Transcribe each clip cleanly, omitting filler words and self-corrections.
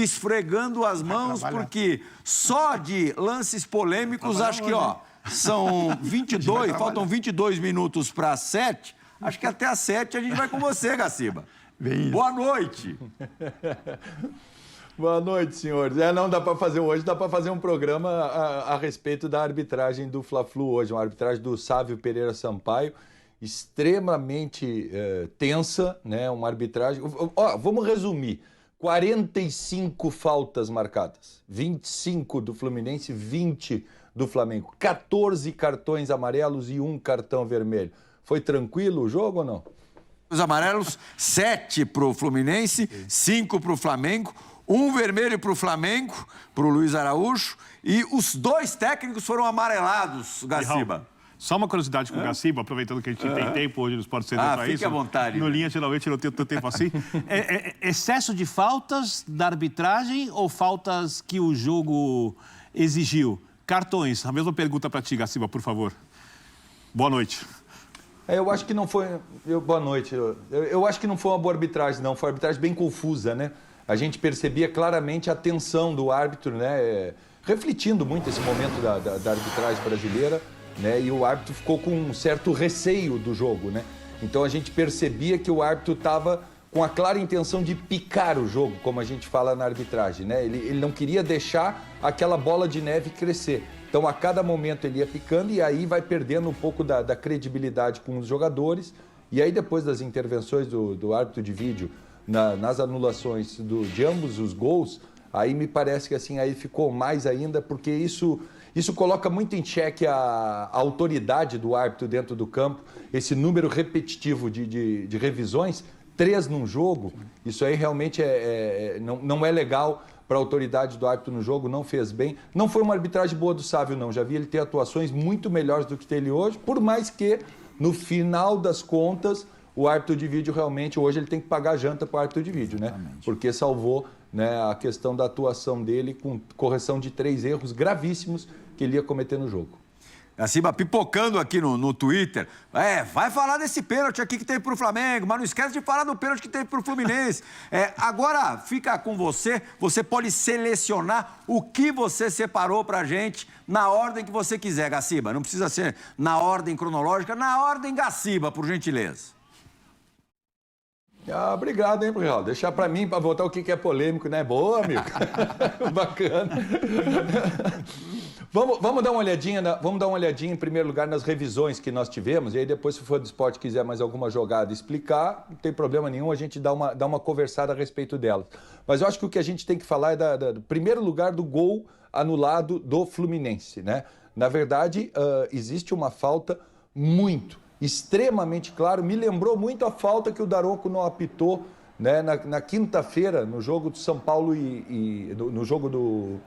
esfregando as mãos, porque só de lances polêmicos, acho que, ó, são 22, faltam 22 minutos para 7. Acho que até às 7 a gente vai com você, Gaciba. Boa noite. Boa noite, senhores. Não dá para fazer hoje, dá para fazer um programa a respeito da arbitragem do Fla-Flu hoje, uma arbitragem do Sávio Pereira Sampaio, extremamente tensa, né? Uma arbitragem... Ó, vamos resumir. 45 faltas marcadas, 25 do Fluminense, 20 do Flamengo, 14 cartões amarelos e 1 cartão vermelho. Foi tranquilo o jogo ou não? Os amarelos, 7 para o Fluminense, 5 para o Flamengo, 1 vermelho para o Flamengo, para o Luiz Araújo, e os 2 técnicos foram amarelados, Gaciba. Só uma curiosidade com o Gaciba, aproveitando que a gente tem tempo hoje no Sport Center para isso. Fique à vontade. No Linha, geralmente, não tenho tanto tempo assim. Excesso de faltas da arbitragem ou faltas que o jogo exigiu? Cartões. A mesma pergunta para ti, Gaciba, por favor. Boa noite. Eu acho que não foi... Boa noite. Eu acho que não foi uma boa arbitragem, não. Foi uma arbitragem bem confusa, né? A gente percebia claramente a tensão do árbitro, né? Refletindo muito esse momento da arbitragem brasileira, né? E o árbitro ficou com um certo receio do jogo, né? Então a gente percebia que o árbitro estava com a clara intenção de picar o jogo, como a gente fala na arbitragem, né? Ele não queria deixar aquela bola de neve crescer. Então a cada momento ele ia picando e aí vai perdendo um pouco da credibilidade com os jogadores. E aí depois das intervenções do árbitro de vídeo, nas anulações de ambos os gols, aí me parece que assim aí ficou mais ainda, porque isso coloca muito em xeque a autoridade do árbitro dentro do campo, esse número repetitivo de revisões, 3 num jogo, isso aí realmente não é legal para a autoridade do árbitro no jogo, não fez bem. Não foi uma arbitragem boa do Sávio, não. Já vi ele ter atuações muito melhores do que tem ele hoje, por mais que, no final das contas, o árbitro de vídeo realmente, hoje ele tem que pagar a janta para o árbitro de vídeo, né? Exatamente. Porque salvou, né, a questão da atuação dele com correção de 3 erros gravíssimos que ele ia cometer no jogo. Gaciba pipocando aqui no Twitter. Vai falar desse pênalti aqui que teve pro Flamengo, mas não esquece de falar do pênalti que teve pro Fluminense. Agora fica com você, você pode selecionar o que você separou pra gente na ordem que você quiser, Gaciba. Não precisa ser na ordem cronológica, na ordem Gaciba, por gentileza. Obrigado, hein, Real. Deixar para mim, para votar o que é polêmico, né? Boa, amigo. Bacana. Vamos dar uma olhadinha, em primeiro lugar, nas revisões que nós tivemos, e aí depois, se for do esporte quiser mais alguma jogada explicar, não tem problema nenhum, a gente dá uma conversada a respeito delas. Mas eu acho que o que a gente tem que falar é, do primeiro lugar, do gol anulado do Fluminense, né? Na verdade, existe uma falta extremamente claro, me lembrou muito a falta que o Daronco não apitou, né, na quinta-feira, no jogo do São Paulo no jogo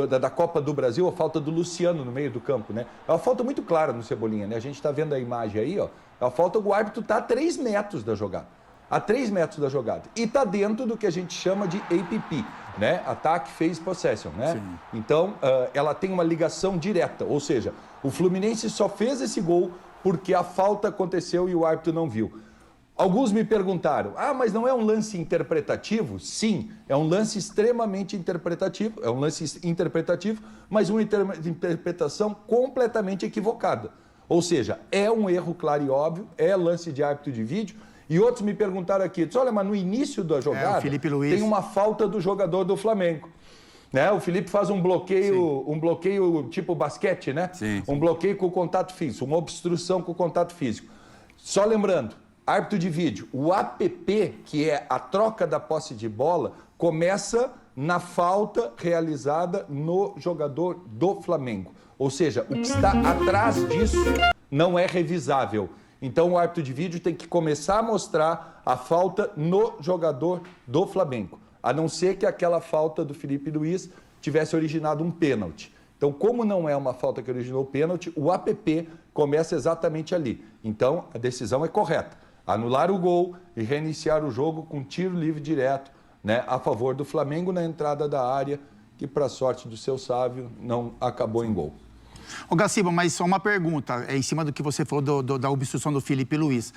da Copa do Brasil, a falta do Luciano no meio do campo, né? É uma falta muito clara no Cebolinha, né? A gente está vendo a imagem aí, ó. É uma falta que o árbitro está a 3 metros da jogada. A 3 metros da jogada. E está dentro do que a gente chama de APP, né? Attack Phase Possession, né? Sim. Então, ela tem uma ligação direta, ou seja, o Fluminense só fez esse gol porque a falta aconteceu e o árbitro não viu. Alguns me perguntaram, mas não é um lance interpretativo? Sim, é um lance extremamente interpretativo, mas uma interpretação completamente equivocada. Ou seja, é um erro claro e óbvio, é lance de árbitro de vídeo. E outros me perguntaram aqui, olha, mas no início da jogada tem uma falta do jogador do Flamengo. Né? O Felipe faz um bloqueio tipo basquete, né? Sim. Um bloqueio com contato físico, uma obstrução com contato físico. Só lembrando, árbitro de vídeo, o APP, que é a troca da posse de bola, começa na falta realizada no jogador do Flamengo. Ou seja, o que está atrás disso não é revisável. Então o árbitro de vídeo tem que começar a mostrar a falta no jogador do Flamengo. A não ser que aquela falta do Felipe Luiz tivesse originado um pênalti. Então, como não é uma falta que originou o pênalti, o APP começa exatamente ali. Então, a decisão é correta. Anular o gol e reiniciar o jogo com tiro livre direto, né, a favor do Flamengo na entrada da área, que, para sorte do seu Sávio, não acabou em gol. Ô, Gaciba, mas só uma pergunta, em cima do que você falou da obstrução do Felipe Luiz.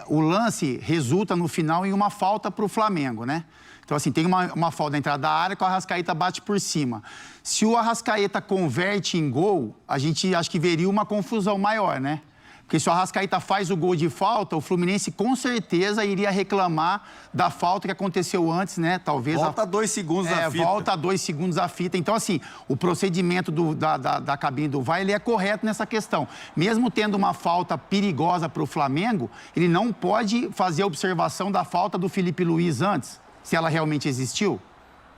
O lance resulta, no final, em uma falta para o Flamengo, né? Então, assim, tem uma falta na entrada da área que o Arrascaeta bate por cima. Se o Arrascaeta converte em gol, a gente acho que veria uma confusão maior, né? Porque se o Arrascaeta faz o gol de falta, o Fluminense com certeza iria reclamar da falta que aconteceu antes, né? Talvez Volta 2 segundos a fita. Volta 2 segundos a fita. Então, assim, o procedimento da cabine do VAR, ele é correto nessa questão. Mesmo tendo uma falta perigosa para o Flamengo, ele não pode fazer a observação da falta do Felipe Luiz antes, se ela realmente existiu?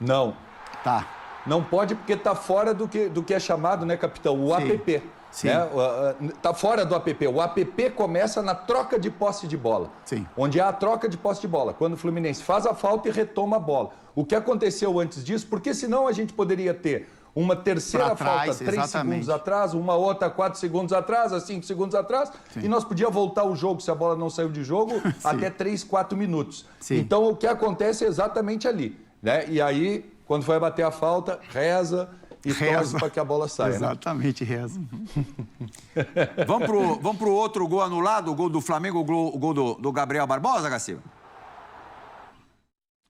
Não. Tá. Não pode porque está fora do que é chamado, né, capitão? O Sim. APP. Sim. Está fora do APP. O APP começa na troca de posse de bola. Sim. Onde há a troca de posse de bola. Quando o Fluminense faz a falta e retoma a bola. O que aconteceu antes disso? Porque senão a gente poderia ter uma terceira falta 3 segundos atrás, uma outra 4 segundos atrás, 5 segundos atrás, Sim. e nós podíamos voltar o jogo, se a bola não saiu de jogo, até 3, 4 minutos. Sim. Então, o que acontece é exatamente ali, né? E aí, quando vai bater a falta, reza e torce para que a bola saia. Exatamente, né? reza. Vamos pro outro gol anulado, o gol do Flamengo, o gol do Gabriel Barbosa, Gaciba?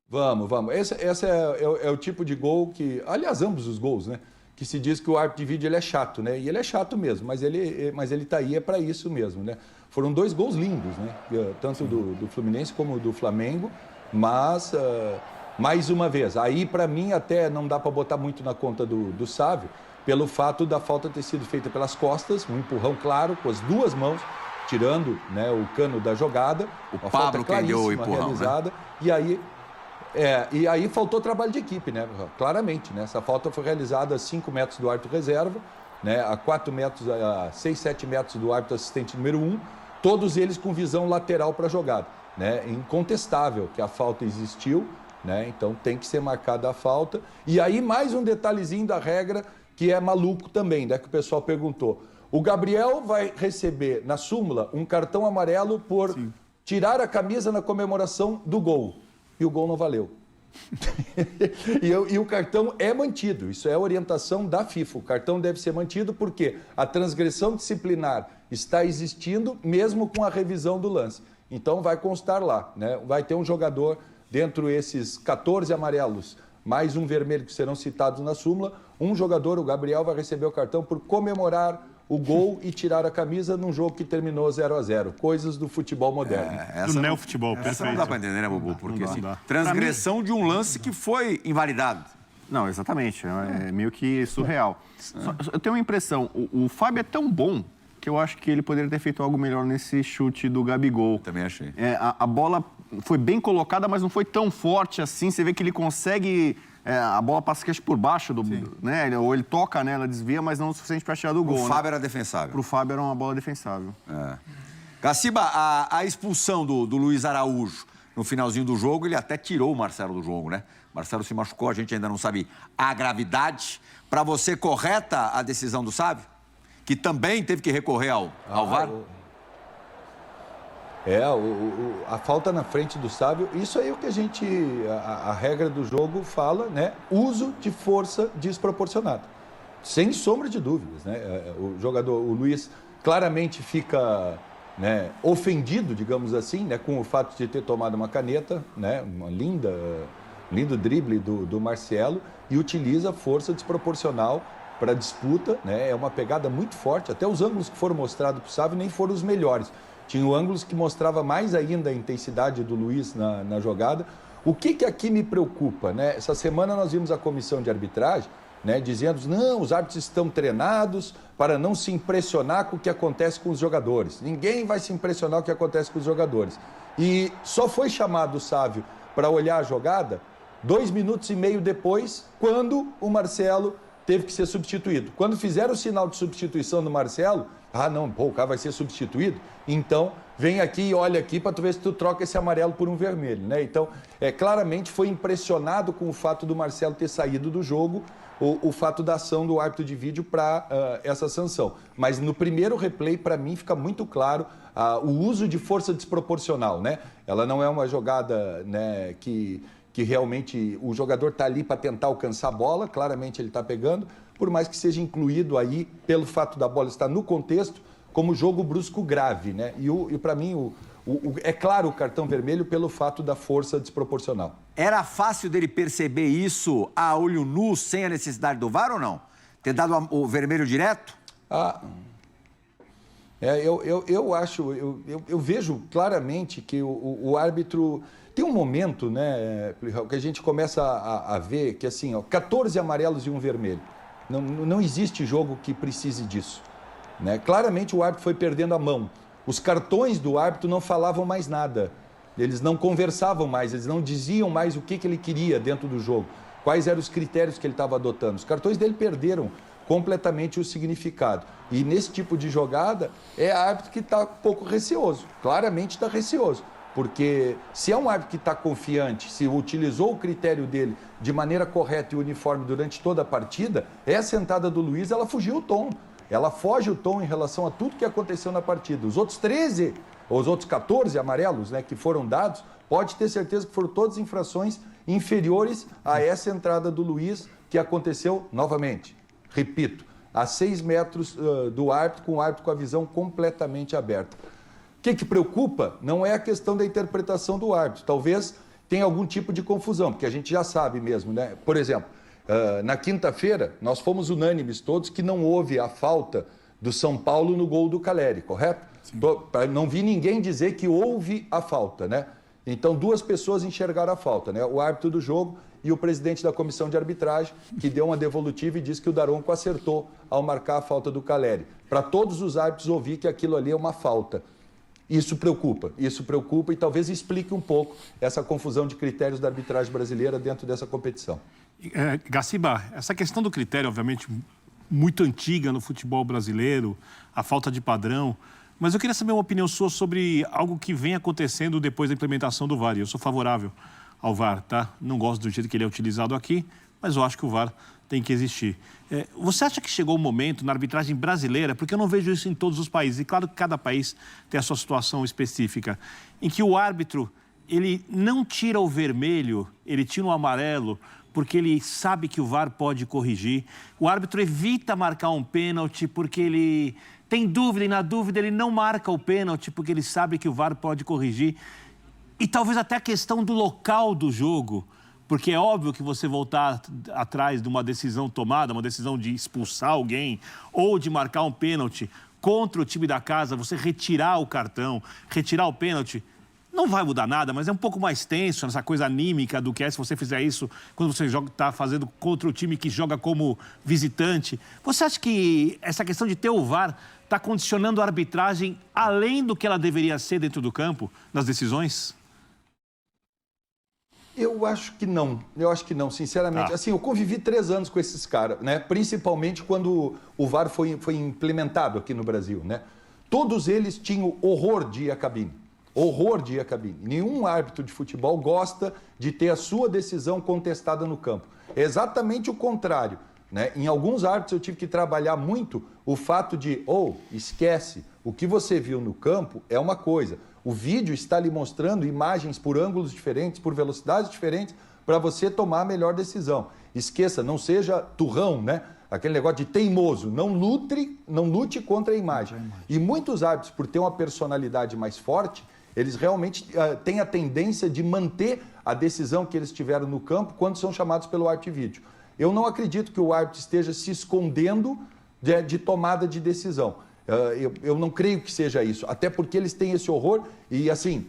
Vamos. Esse é o tipo de gol que... Aliás, ambos os gols, né? Que se diz que o árbitro de vídeo ele é chato, né? E ele é chato mesmo, mas ele tá aí para isso mesmo, né? Foram 2 gols lindos, né? Tanto do Fluminense como do Flamengo, mas... mais uma vez, aí para mim até não dá para botar muito na conta do Sávio, pelo fato da falta ter sido feita pelas costas, um empurrão claro, com as 2 mãos, tirando, né, o cano da jogada. O Pablo que deu o empurrão, realizada, né? E aí faltou trabalho de equipe, né? Claramente, né? Essa falta foi realizada a 5 metros do árbitro reserva, né? A 4 metros, a 6, 7 metros do árbitro assistente número 1, todos eles com visão lateral para a jogada, né? Incontestável que a falta existiu, né? Então tem que ser marcada a falta. E aí mais um detalhezinho da regra que é maluco também, né? Que o pessoal perguntou. O Gabriel vai receber na súmula um cartão amarelo por tirar a camisa na comemoração do gol. E o gol não valeu. e o cartão é mantido. Isso é a orientação da FIFA. O cartão deve ser mantido porque a transgressão disciplinar está existindo mesmo com a revisão do lance. Então vai constar lá, né? Vai ter um jogador dentro desses 14 amarelos, mais um vermelho que serão citados na súmula, um jogador, o Gabriel, vai receber o cartão por comemorar o gol e tirar a camisa num jogo que terminou 0-0. Coisas do futebol moderno. Do neofutebol, Essa não dá para entender, né, Bubu? Porque Não dá, assim, não dá. transgressão de um lance que foi invalidado. Não, exatamente. É meio que surreal. Eu tenho uma impressão, o Fábio é tão bom que eu acho que ele poderia ter feito algo melhor nesse chute do Gabigol. Também achei. A bola foi bem colocada, mas não foi tão forte assim. Você vê que ele consegue... a bola passa por baixo, né? Ou ele toca nela, desvia, mas não o suficiente para tirar do gol. O Fábio era defensável. Para o Fábio era uma bola defensável. Gaciba, a expulsão do Luiz Araújo no finalzinho do jogo, ele até tirou o Marcelo do jogo, né? Marcelo se machucou, a gente ainda não sabe a gravidade. Para você, correta a decisão do Sávio? Que também teve que recorrer ao VAR? A falta na frente do Sávio, isso aí é o que a regra do jogo fala, né? Uso de força desproporcionada. Sem sombra de dúvidas, né? O Luiz, claramente fica, né, ofendido, digamos assim, né, com o fato de ter tomado uma caneta, né? Uma lindo drible do Marcelo, e utiliza força desproporcional para a disputa, né? É uma pegada muito forte, até os ângulos que foram mostrados para o Sávio nem foram os melhores. Tinha ângulos que mostrava mais ainda a intensidade do Luiz na jogada. O que aqui me preocupa, né? Essa semana nós vimos a comissão de arbitragem, né, dizendo, não, os árbitros estão treinados para não se impressionar com o que acontece com os jogadores. Ninguém vai se impressionar com o que acontece com os jogadores. E só foi chamado o Sávio para olhar a jogada 2 minutos e meio depois, quando o Marcelo teve que ser substituído. Quando fizeram o sinal de substituição do Marcelo, o cara vai ser substituído, então vem aqui e olha aqui para tu ver se tu troca esse amarelo por um vermelho, né? Então, claramente foi impressionado com o fato do Marcelo ter saído do jogo, o fato da ação do árbitro de vídeo para essa sanção. Mas no primeiro replay, para mim, fica muito claro o uso de força desproporcional, né? Ela não é uma jogada, né, que realmente o jogador está ali para tentar alcançar a bola, claramente ele está pegando, por mais que seja incluído aí, pelo fato da bola estar no contexto, como jogo brusco grave, né? E para mim, é claro o cartão vermelho pelo fato da força desproporcional. Era fácil dele perceber isso a olho nu, sem a necessidade do VAR ou não? Ter dado o vermelho direto? Eu vejo claramente que o árbitro... Tem um momento, né, que a gente começa a ver que, assim, 14 amarelos e um vermelho. Não existe jogo que precise disso. Né? Claramente o árbitro foi perdendo a mão. Os cartões do árbitro não falavam mais nada. Eles não conversavam mais, eles não diziam mais o que ele queria dentro do jogo. Quais eram os critérios que ele estava adotando. Os cartões dele perderam completamente o significado. E nesse tipo de jogada, é árbitro que está um pouco receoso. Claramente está receoso. Porque se é um árbitro que está confiante, se utilizou o critério dele de maneira correta e uniforme durante toda a partida, essa entrada do Luiz, ela fugiu o tom. Ela foge o tom em relação a tudo que aconteceu na partida. Os outros 13, ou os outros 14 amarelos, né, que foram dados, pode ter certeza que foram todas infrações inferiores a essa entrada do Luiz, que aconteceu novamente. Repito, a 6 metros do árbitro, com o árbitro com a visão completamente aberta. O que preocupa não é a questão da interpretação do árbitro. Talvez tenha algum tipo de confusão, porque a gente já sabe mesmo, né? Por exemplo, na quinta-feira, nós fomos unânimes todos que não houve a falta do São Paulo no gol do Caleri, correto? Não vi ninguém dizer que houve a falta, né? Então, 2 pessoas enxergaram a falta, né? O árbitro do jogo e o presidente da comissão de arbitragem, que deu uma devolutiva e disse que o Daronco acertou ao marcar a falta do Caleri. Para todos os árbitros ouvir que aquilo ali é uma falta. Isso preocupa e talvez explique um pouco essa confusão de critérios da arbitragem brasileira dentro dessa competição. Gaciba, essa questão do critério, obviamente, muito antiga no futebol brasileiro, a falta de padrão, mas eu queria saber uma opinião sua sobre algo que vem acontecendo depois da implementação do VAR. Eu sou favorável ao VAR, tá? Não gosto do jeito que ele é utilizado aqui, mas eu acho que o VAR tem que existir. Você acha que chegou o momento na arbitragem brasileira, porque eu não vejo isso em todos os países, e claro que cada país tem a sua situação específica, em que o árbitro, ele não tira o vermelho, ele tira o amarelo, porque ele sabe que o VAR pode corrigir. O árbitro evita marcar um pênalti porque ele tem dúvida, e na dúvida ele não marca o pênalti porque ele sabe que o VAR pode corrigir. E talvez até a questão do local do jogo, porque é óbvio que você voltar atrás de uma decisão tomada, uma decisão de expulsar alguém ou de marcar um pênalti contra o time da casa, você retirar o cartão, retirar o pênalti, não vai mudar nada, mas é um pouco mais tenso, essa coisa anímica do que é se você fizer isso quando você está fazendo contra o time que joga como visitante. Você acha que essa questão de ter o VAR está condicionando a arbitragem além do que ela deveria ser dentro do campo, nas decisões? Eu acho que não, sinceramente. Assim, eu convivi 3 anos com esses caras, né? Principalmente quando o VAR foi implementado aqui no Brasil, né? Todos eles tinham horror de ir à cabine. Horror de ir à cabine. Nenhum árbitro de futebol gosta de ter a sua decisão contestada no campo. É exatamente o contrário, né? Em alguns árbitros eu tive que trabalhar muito o fato de, esquece, o que você viu no campo é uma coisa. O vídeo está lhe mostrando imagens por ângulos diferentes, por velocidades diferentes, para você tomar a melhor decisão. Esqueça, não seja turrão, né? Aquele negócio de teimoso. Não lute contra a imagem. E muitos árbitros, por ter uma personalidade mais forte, eles realmente têm a tendência de manter a decisão que eles tiveram no campo quando são chamados pelo árbitro de vídeo. Eu não acredito que o árbitro esteja se escondendo de tomada de decisão. Eu não creio que seja isso, até porque eles têm esse horror e, assim,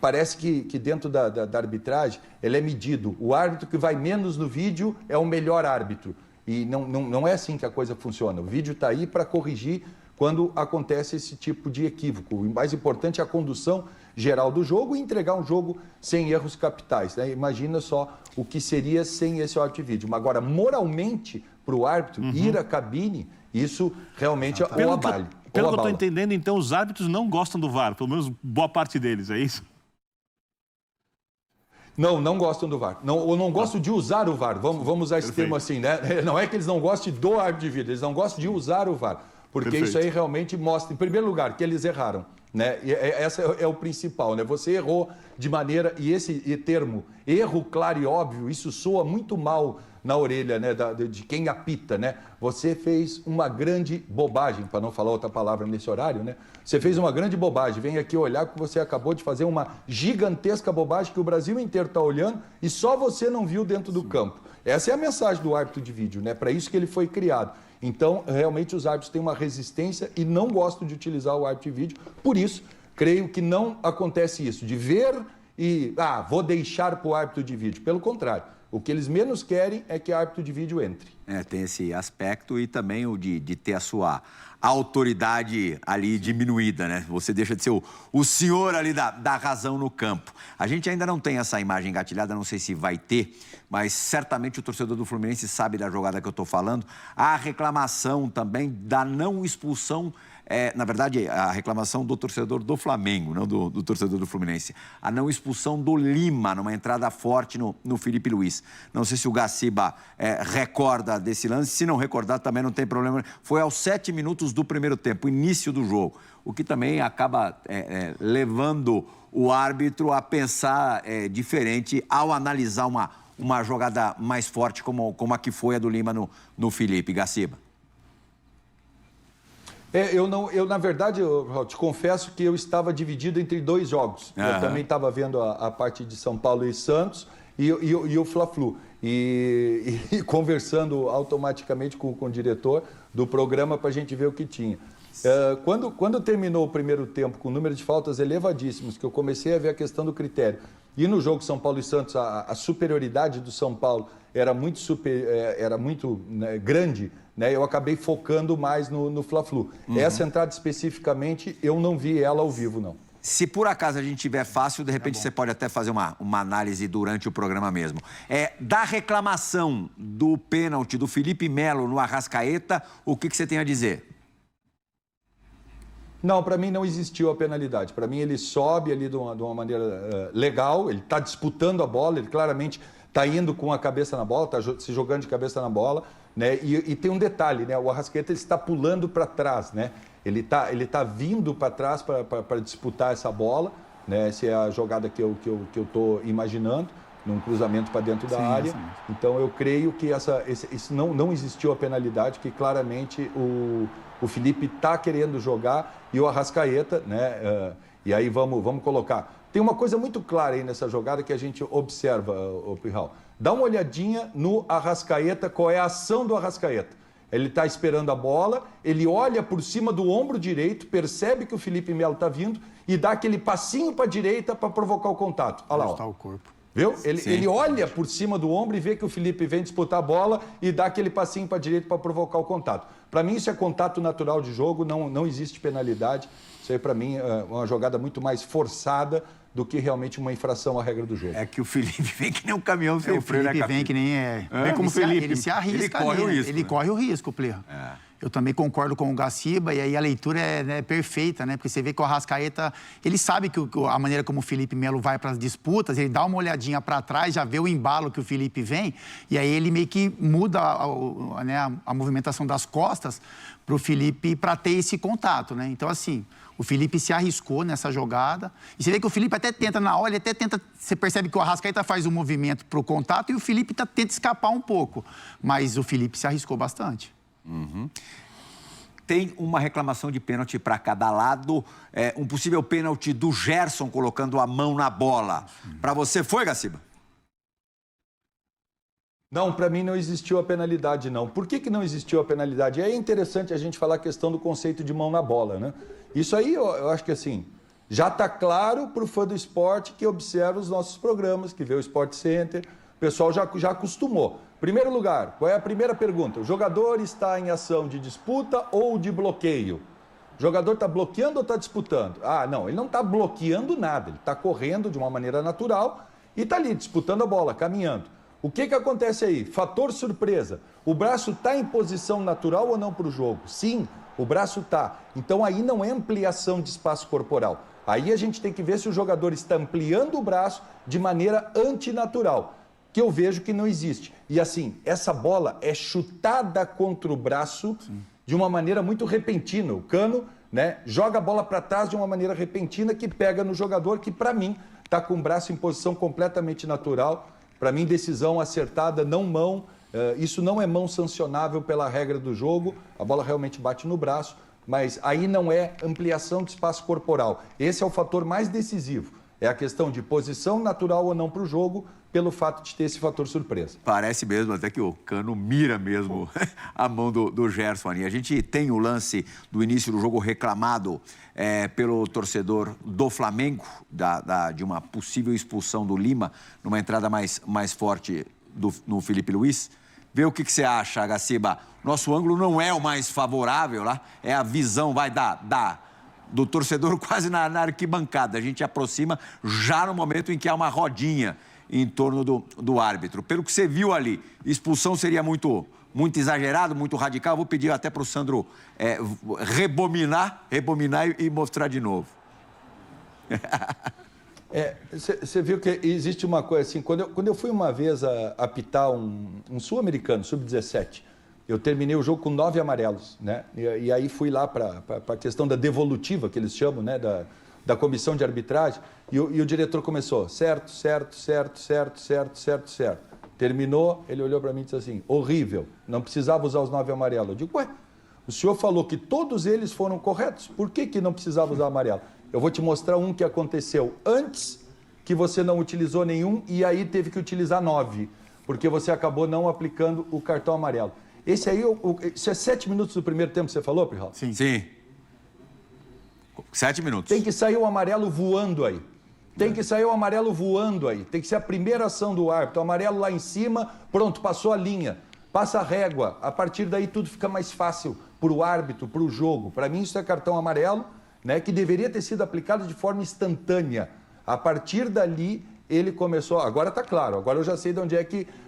parece que dentro da arbitragem ele é medido. O árbitro que vai menos no vídeo é o melhor árbitro. E não é assim que a coisa funciona. O vídeo está aí para corrigir quando acontece esse tipo de equívoco. O mais importante é a condução geral do jogo e entregar um jogo sem erros capitais, né? Imagina só o que seria sem esse árbitro de vídeo. Mas agora, moralmente, para o árbitro ir à cabine, isso realmente é o abalo. Pelo que eu estou entendendo, então, os árbitros não gostam do VAR, pelo menos boa parte deles, é isso? Não gostam do VAR. Ou não gostam de usar o VAR. Vamos usar esse termo assim, né? Não é que eles não gostem do árbitro de vídeo, eles não gostam de usar o VAR. Porque isso aí realmente mostra, em primeiro lugar, que eles erraram. né? E essa é o principal, né? Você errou de maneira... E esse termo, erro claro e óbvio, isso soa muito mal na orelha, né, de quem apita, né? Você fez uma grande bobagem, para não falar outra palavra nesse horário, né? Você fez uma grande bobagem, vem aqui olhar que você acabou de fazer uma gigantesca bobagem que o Brasil inteiro está olhando e só você não viu dentro do campo. Essa é a mensagem do árbitro de vídeo, né? Para isso que ele foi criado. Então, realmente, os árbitros têm uma resistência e não gostam de utilizar o árbitro de vídeo. Por isso, creio que não acontece isso, de ver e, vou deixar para o árbitro de vídeo. Pelo contrário, o que eles menos querem é que o árbitro de vídeo entre. Tem esse aspecto e também o de ter a sua autoridade ali diminuída, né? Você deixa de ser o senhor ali da razão no campo. A gente ainda não tem essa imagem engatilhada, não sei se vai ter, mas certamente o torcedor do Fluminense sabe da jogada que eu estou falando. A reclamação também da não expulsão, na verdade, a reclamação do torcedor do Flamengo, não do torcedor do Fluminense. A não expulsão do Lima, numa entrada forte no Felipe Luiz. Não sei se o Gaciba recorda desse lance. Se não recordar, também não tem problema. Foi aos 7 minutos do primeiro tempo, início do jogo. O que também acaba levando o árbitro a pensar diferente ao analisar uma jogada mais forte como a que foi a do Lima no Felipe. Gaciba. Na verdade, eu te confesso que eu estava dividido entre 2 jogos. Eu também estava vendo a parte de São Paulo e Santos e o Fla-Flu. E conversando automaticamente com o diretor do programa para a gente ver o que tinha. Quando terminou o primeiro tempo com o número de faltas elevadíssimos, que eu comecei a ver a questão do critério, e no jogo São Paulo e Santos a superioridade do São Paulo era muito, né, grande, né, eu acabei focando mais no Fla-Flu. Essa entrada especificamente, eu não vi ela ao vivo, não. Se por acaso a gente tiver fácil, de repente você pode até fazer uma análise durante o programa mesmo. Da reclamação do pênalti do Felipe Melo no Arrascaeta, o que você tem a dizer? Não, para mim não existiu a penalidade. Para mim ele sobe ali de uma maneira legal, ele está disputando a bola, ele claramente está indo com a cabeça na bola, está se jogando de cabeça na bola, né? E tem um detalhe, né? O Arrascaeta ele está pulando para trás, né? Ele tá vindo para trás para disputar essa bola, né? Essa é a jogada que eu estou imaginando, num cruzamento para dentro da área. Sim. Então eu creio que isso não existiu a penalidade, que claramente o Felipe está querendo jogar e o Arrascaeta, né? E aí vamos colocar. Tem uma coisa muito clara aí nessa jogada que a gente observa, o Pirral. Dá uma olhadinha no Arrascaeta, qual é a ação do Arrascaeta. Ele está esperando a bola, ele olha por cima do ombro direito, percebe que o Felipe Melo está vindo e dá aquele passinho para a direita para provocar o contato. Olha lá, ó. O corpo. Viu? Ele olha por cima do ombro e vê que o Felipe vem disputar a bola e dá aquele passinho para a direita para provocar o contato. Para mim, isso é contato natural de jogo, não existe penalidade. Isso aí, para mim, é uma jogada muito mais forçada do que realmente uma infração à regra do jogo. É que o Felipe vem que nem um caminhão sem freio, né, Felipe vem que nem Vem como Felipe. Ele se arrisca, ele corre o risco. Ele corre o risco, Plirra. Eu também concordo com o Gaciba, e aí a leitura é perfeita, né? Porque você vê que o Arrascaeta, ele sabe que a maneira como o Felipe Melo vai para as disputas, ele dá uma olhadinha para trás, já vê o embalo que o Felipe vem, e aí ele meio que muda a movimentação das costas para o Felipe para ter esse contato, né? Então, assim, o Felipe se arriscou nessa jogada, e você vê que o Felipe até tenta na hora, você percebe que o Arrascaeta faz um movimento para o contato e o Felipe tenta escapar um pouco, mas o Felipe se arriscou bastante. Tem uma reclamação de pênalti para cada lado, um possível pênalti do Gerson colocando a mão na bola. Para você foi, Gaciba? Não, para mim não existiu a penalidade, não. Por que não existiu a penalidade? É interessante a gente falar a questão do conceito de mão na bola, né? Isso aí eu acho que assim, já está claro para o fã do esporte que observa os nossos programas, que vê o Sport Center, o pessoal já acostumou. Primeiro lugar, qual é a primeira pergunta? O jogador está em ação de disputa ou de bloqueio? O jogador está bloqueando ou está disputando? Não, ele não está bloqueando nada, ele está correndo de uma maneira natural e está ali disputando a bola, caminhando. O que acontece aí? Fator surpresa. O braço está em posição natural ou não para o jogo? Sim, o braço está. Então aí não é ampliação de espaço corporal. Aí a gente tem que ver se o jogador está ampliando o braço de maneira antinatural, que eu vejo que não existe. E assim, essa bola é chutada contra o braço de uma maneira muito repentina. O Cano né? Joga a bola para trás de uma maneira repentina que pega no jogador que, para mim, está com o braço em posição completamente natural. Para mim, decisão acertada, não mão. Isso não é mão sancionável pela regra do jogo. A bola realmente bate no braço, mas aí não é ampliação de espaço corporal. Esse é o fator mais decisivo. É a questão de posição natural ou não para o jogo, pelo fato de ter esse fator surpresa. Parece mesmo até que o Cano mira mesmo a mão do Gerson ali. A gente tem o lance do início do jogo reclamado pelo torcedor do Flamengo, de uma possível expulsão do Lima, numa entrada mais forte no Felipe Luiz. Vê o que você acha, Gaciba. Nosso ângulo não é o mais favorável lá, é a visão, do torcedor quase na arquibancada. A gente aproxima já no momento em que há uma rodinha em torno do árbitro. Pelo que você viu ali, expulsão seria muito exagerado, muito radical. Vou pedir até para o Sandro rebobinar e mostrar de novo. Você viu que existe uma coisa assim, quando eu fui uma vez apitar um sul-americano, sub-17, eu terminei o jogo com 9 amarelos, né? E aí fui lá para a questão da devolutiva, que eles chamam, né? Da comissão de arbitragem, e o diretor começou, certo. Terminou, ele olhou para mim e disse assim, horrível, não precisava usar os 9 amarelos. Eu digo, ué, o senhor falou que todos eles foram corretos, por que não precisava usar amarelo? Eu vou te mostrar um que aconteceu antes, que você não utilizou nenhum, e aí teve que utilizar 9, porque você acabou não aplicando o cartão amarelo. Esse aí, isso é 7 minutos do primeiro tempo que você falou, Pirral? Sim. 7 minutos. Tem que sair o amarelo voando aí. Tem que sair o amarelo voando aí. Tem que ser a primeira ação do árbitro. O amarelo lá em cima, pronto, passou a linha. Passa a régua. A partir daí tudo fica mais fácil para o árbitro, para o jogo. Para mim isso é cartão amarelo, né, que deveria ter sido aplicado de forma instantânea. A partir dali ele começou, agora está claro, agora eu já sei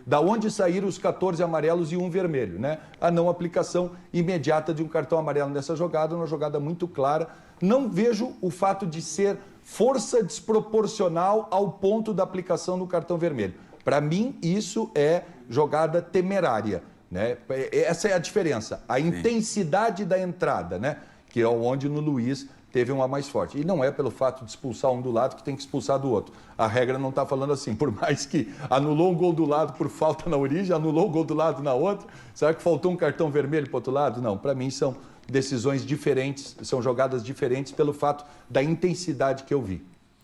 da onde saíram os 14 amarelos e um vermelho, né? A não aplicação imediata de um cartão amarelo nessa jogada, uma jogada muito clara. Não vejo o fato de ser força desproporcional ao ponto da aplicação do cartão vermelho. Para mim, isso é jogada temerária, né? Essa é a diferença, a intensidade da entrada, né? Que é onde no Luiz teve uma mais forte. E não é pelo fato de expulsar um do lado que tem que expulsar do outro. A regra não está falando assim. Por mais que anulou um gol do lado por falta na origem, anulou o gol do lado na outra, será que faltou um cartão vermelho para o outro lado? Não, para mim são decisões diferentes, são jogadas diferentes pelo fato da intensidade que eu vi.